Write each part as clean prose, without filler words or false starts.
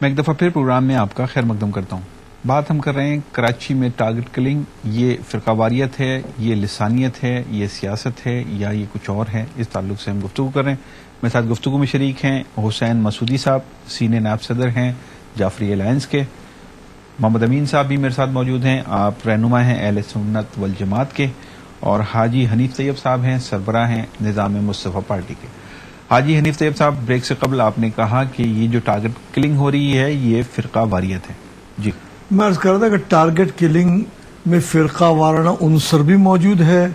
میں ایک دفعہ پھر پروگرام میں آپ کا خیر مقدم کرتا ہوں. بات ہم کر رہے ہیں کراچی میں ٹارگٹ کلنگ. یہ فرقہ واریت ہے, یہ لسانیت ہے, یہ سیاست ہے, یا یہ کچھ اور ہے؟ اس تعلق سے ہم گفتگو کر رہے ہیں. میرے ساتھ گفتگو میں شریک ہیں حسین مسعودی صاحب, سینئر نائب صدر ہیں جعفری الائنس کے. محمد امین صاحب بھی میرے ساتھ موجود ہیں, آپ رہنما ہیں اہل سنت والجماعت کے. اور حاجی حنیف طیب صاحب ہیں, سربراہ ہیں نظام مصطفیٰ پارٹی کے. حاجی حنیف طیب صاحب, بریک سے قبل آپ نے کہا کہ یہ جو ٹارگٹ کلنگ ہو رہی ہے یہ فرقہ واریت ہے. جی, میں عرض کر رہا تھا کہ ٹارگٹ کلنگ میں فرقہ وارانہ عنصر بھی موجود ہے,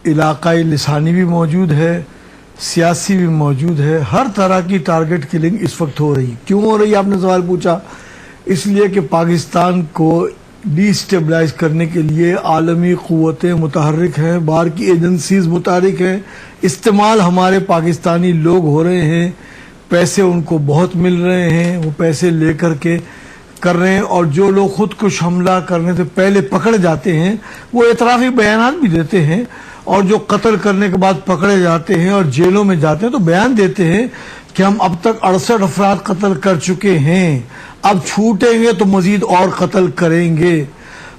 علاقائی لسانی بھی موجود ہے, سیاسی بھی موجود ہے. ہر طرح کی ٹارگٹ کلنگ اس وقت ہو رہی ہے. کیوں ہو رہی ہے آپ نے سوال پوچھا. اس لیے کہ پاکستان کو ڈی اسٹیبلائز کرنے کے لیے عالمی قوتیں متحرک ہیں, باہر کی ایجنسیز متحرک ہیں, استعمال ہمارے پاکستانی لوگ ہو رہے ہیں, پیسے ان کو بہت مل رہے ہیں, وہ پیسے لے کر کے کر رہے ہیں. اور جو لوگ خودکش حملہ کرنے سے پہلے پکڑ جاتے ہیں وہ اعترافی بیانات بھی دیتے ہیں, اور جو قتل کرنے کے بعد پکڑے جاتے ہیں اور جیلوں میں جاتے ہیں تو بیان دیتے ہیں کہ ہم اب تک 68 افراد قتل کر چکے ہیں, اب چھوٹیں گے تو مزید اور قتل کریں گے.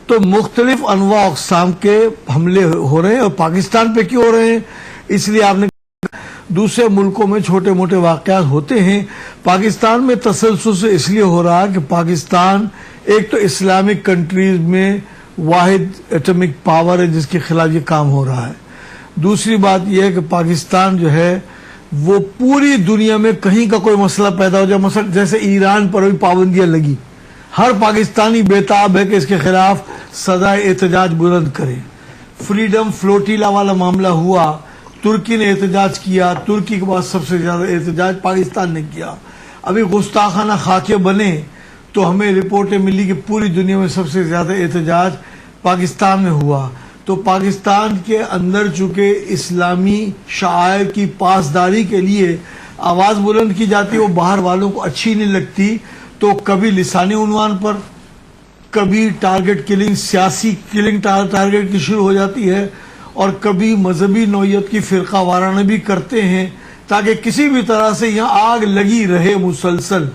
تو مختلف انواع اقسام کے حملے ہو رہے ہیں. اور پاکستان پہ کیوں ہو رہے ہیں؟ اس لیے آپ نے دوسرے ملکوں میں چھوٹے موٹے واقعات ہوتے ہیں, پاکستان میں تسلسل سے اس لیے ہو رہا ہے کہ پاکستان ایک تو اسلامک کنٹریز میں واحد ایٹمک پاور ہے جس کے خلاف یہ کام ہو رہا ہے. دوسری بات یہ ہے کہ پاکستان جو ہے وہ پوری دنیا میں کہیں کا کوئی مسئلہ پیدا ہو جائے, مثلا جیسے ایران پر بھی پابندیاں لگی, ہر پاکستانی بےتاب ہے کہ اس کے خلاف سزائے احتجاج بلند کرے. فریڈم فلوٹیلا والا معاملہ ہوا, ترکی نے احتجاج کیا, ترکی کے بعد سب سے زیادہ احتجاج پاکستان نے کیا. ابھی گستاخانہ خاکے بنے تو ہمیں رپورٹیں ملی کہ پوری دنیا میں سب سے زیادہ احتجاج پاکستان میں ہوا. تو پاکستان کے اندر چونکہ اسلامی شعائر کی پاسداری کے لیے آواز بلند کی جاتی ہے, وہ باہر والوں کو اچھی نہیں لگتی, تو کبھی لسانی عنوان پر, کبھی ٹارگٹ کلنگ سیاسی کلنگ ٹارگٹ کی شروع ہو جاتی ہے, اور کبھی مذہبی نوعیت کی فرقہ وارانہ بھی کرتے ہیں تاکہ کسی بھی طرح سے یہاں آگ لگی رہے مسلسل.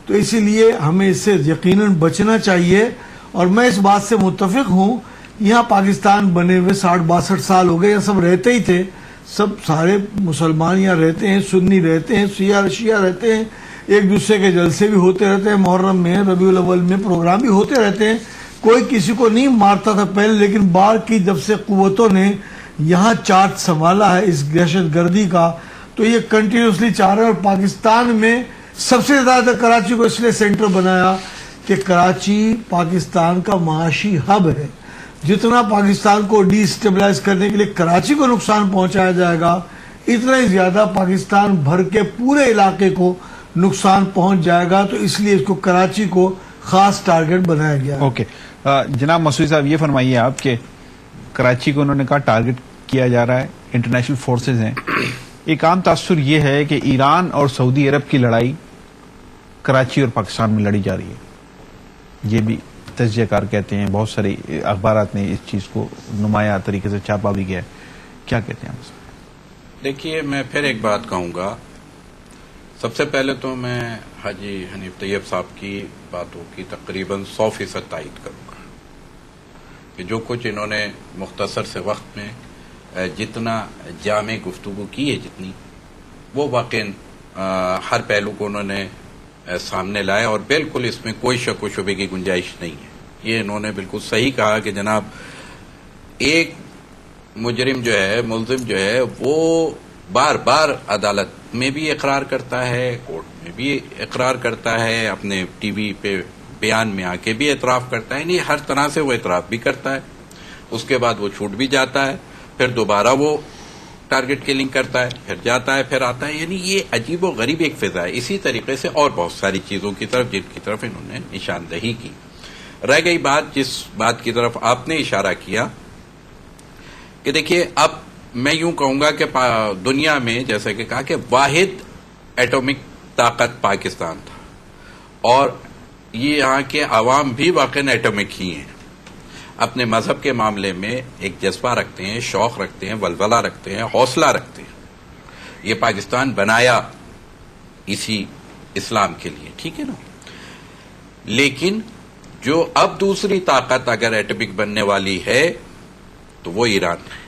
تو اسی لیے ہمیں اس سے یقیناً بچنا چاہیے. اور میں اس بات سے متفق ہوں, یہاں پاکستان بنے ہوئے 60-62 سال ہو گئے, یہاں سب رہتے ہی تھے, سب سارے مسلمان یہاں رہتے ہیں, سنی رہتے ہیں, شیعہ رہتے ہیں, ایک دوسرے کے جلسے بھی ہوتے رہتے ہیں, محرم میں ربیع الاول میں پروگرام بھی ہوتے رہتے ہیں, کوئی کسی کو نہیں مارتا تھا پہلے. لیکن باہر کی جب سے قوتوں نے یہاں چارج سنبھالا ہے اس دہشت گردی کا, تو یہ کنٹینیوسلی چاہ رہے ہیں. اور پاکستان میں سب سے زیادہ کراچی کو اس لیے سینٹر بنایا کہ کراچی پاکستان کا معاشی ہب ہے. جتنا پاکستان کو ڈی اسٹیبلائز کرنے کے لیے کراچی کو نقصان پہنچایا جائے گا, اتنا ہی زیادہ پاکستان بھر کے پورے علاقے کو نقصان پہنچ جائے گا. تو اس لیے اس کو کراچی کو خاص ٹارگٹ بنایا گیا. اوکے, جناب مسعودی صاحب یہ فرمائیے آپ کہ کراچی کو انہوں نے کہا ٹارگٹ کیا جا رہا ہے, انٹرنیشنل فورسز ہیں. ایک عام تاثر یہ ہے کہ ایران اور سعودی عرب کی لڑائی کراچی اور پاکستان میں لڑی جا رہی ہے, یہ بھی تجزیہ کار کہتے ہیں, بہت سارے اخبارات نے اس چیز کو نمایاں طریقے سے چھاپا بھی گیا ہے. کیا کہتے ہیں آپ؟ دیکھیے, میں پھر ایک بات کہوں گا. سب سے پہلے تو میں حاجی حنیف طیب صاحب کی باتوں کی تقریباً 100% تائید کروں گا کہ جو کچھ انہوں نے مختصر سے وقت میں جتنا جامع گفتگو کی ہے, جتنی وہ واقعی ہر پہلو کو انہوں نے سامنے لایا, اور بالکل اس میں کوئی شک و شبے کی گنجائش نہیں ہے. یہ انہوں نے بالکل صحیح کہا کہ جناب ایک مجرم جو ہے, ملزم جو ہے, وہ بار بار عدالت میں بھی اقرار کرتا ہے, کورٹ میں بھی اقرار کرتا ہے, اپنے ٹی وی پہ بیان میں آ کے بھی اعتراف کرتا ہے, یعنی ہر طرح سے وہ اعتراف بھی کرتا ہے, اس کے بعد وہ چھوٹ بھی جاتا ہے, پھر دوبارہ وہ ٹارگٹ کلنگ کرتا ہے, پھر جاتا ہے, پھر آتا ہے. یعنی یہ عجیب و غریب ایک فضا ہے. اسی طریقے سے اور بہت ساری چیزوں کی طرف جن کی طرف انہوں نے نشاندہی کی. رہ گئی بات جس بات کی طرف آپ نے اشارہ کیا کہ دیکھیے, اب میں یوں کہوں گا کہ دنیا میں جیسے کہ کہا کہ واحد ایٹمک طاقت پاکستان تھا, اور یہ یہاں کے عوام بھی واقعی ایٹمک ہی ہیں. اپنے مذہب کے معاملے میں ایک جذبہ رکھتے ہیں, شوق رکھتے ہیں, ولولہ رکھتے ہیں, حوصلہ رکھتے ہیں. یہ پاکستان بنایا اسی اسلام کے لیے, ٹھیک ہے نا. لیکن جو اب دوسری طاقت اگر ایٹمک بننے والی ہے تو وہ ایران ہے.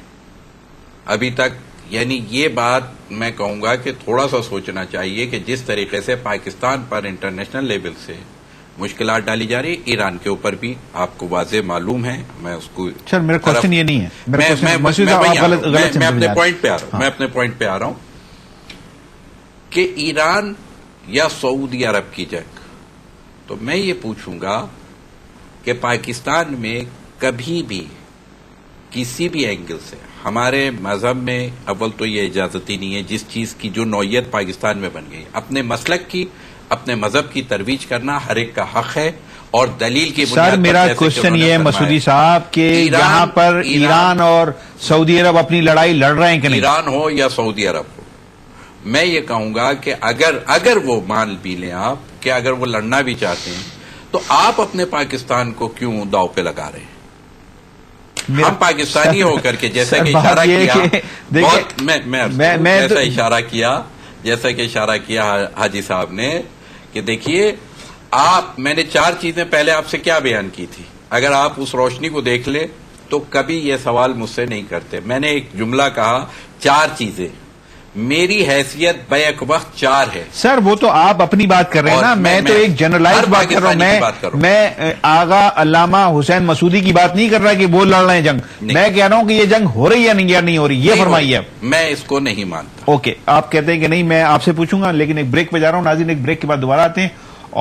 ابھی تک یعنی یہ بات میں کہوں گا کہ تھوڑا سا سوچنا چاہیے کہ جس طریقے سے پاکستان پر انٹرنیشنل لیول سے مشکلات ڈالی جا رہی ہے، ایران کے اوپر بھی آپ کو واضح معلوم ہے. میں اس کو سر میرا کوشچن یہ نہیں ہے، میں اپنے پوائنٹ پہ آ رہا ہوں کہ ایران یا سعودی عرب کی جنگ، تو میں یہ پوچھوں گا کہ پاکستان میں کبھی بھی کسی بھی اینگل سے ہمارے مذہب میں اول تو یہ اجازت ہی نہیں ہے، جس چیز کی جو نوعیت پاکستان میں بن گئی، اپنے مسلک کی اپنے مذہب کی ترویج کرنا ہر ایک کا حق ہے، اور دلیل کی بنیاد پر. سر میرا کوشچن یہ ہے مسعودی صاحب کہ یہاں پر ایران اور سعودی عرب اپنی لڑائی لڑ رہے ہیں کہ نہیں؟ ایران ہو یا سعودی عرب ہو، میں یہ کہوں گا کہ اگر وہ مان بھی لیں آپ کہ اگر وہ لڑنا بھی چاہتے ہیں تو آپ اپنے پاکستان کو کیوں داؤ پہ لگا رہے ہیں؟ ہم پاکستانی ہو کر کے جیسا کہ اشارہ کیا جیسا کہ اشارہ کیا حاجی صاحب نے کہ دیکھیے میں نے 4 چیزیں پہلے آپ سے کیا بیان کی تھی، اگر آپ اس روشنی کو دیکھ لیں تو کبھی یہ سوال مجھ سے نہیں کرتے. میں نے ایک جملہ کہا 4 چیزیں، میری حیثیت بیک وقت 4 ہے. سر وہ تو آپ اپنی بات کر رہے ہیں نا، میں تو ایک جنرلائز بات کر رہا ہوں. میں آغا علامہ حسین مسعودی کی بات نہیں کر رہا کہ وہ لڑ رہے ہیں جنگ، میں کہہ رہا ہوں کہ یہ جنگ ہو رہی ہے یا نہیں ہو رہی، یہ فرمائیے. میں اس کو نہیں مانتا. اوکے، آپ کہتے ہیں کہ نہیں، میں آپ سے پوچھوں گا، لیکن ایک بریک پہ جا رہا ہوں. ناظرین ایک بریک کے بعد دوبارہ آتے ہیں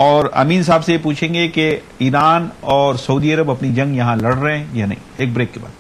اور امین صاحب سے یہ پوچھیں گے کہ ایران اور سعودی عرب اپنی جنگ یہاں لڑ رہے ہیں یا نہیں. ایک بریک کے بعد.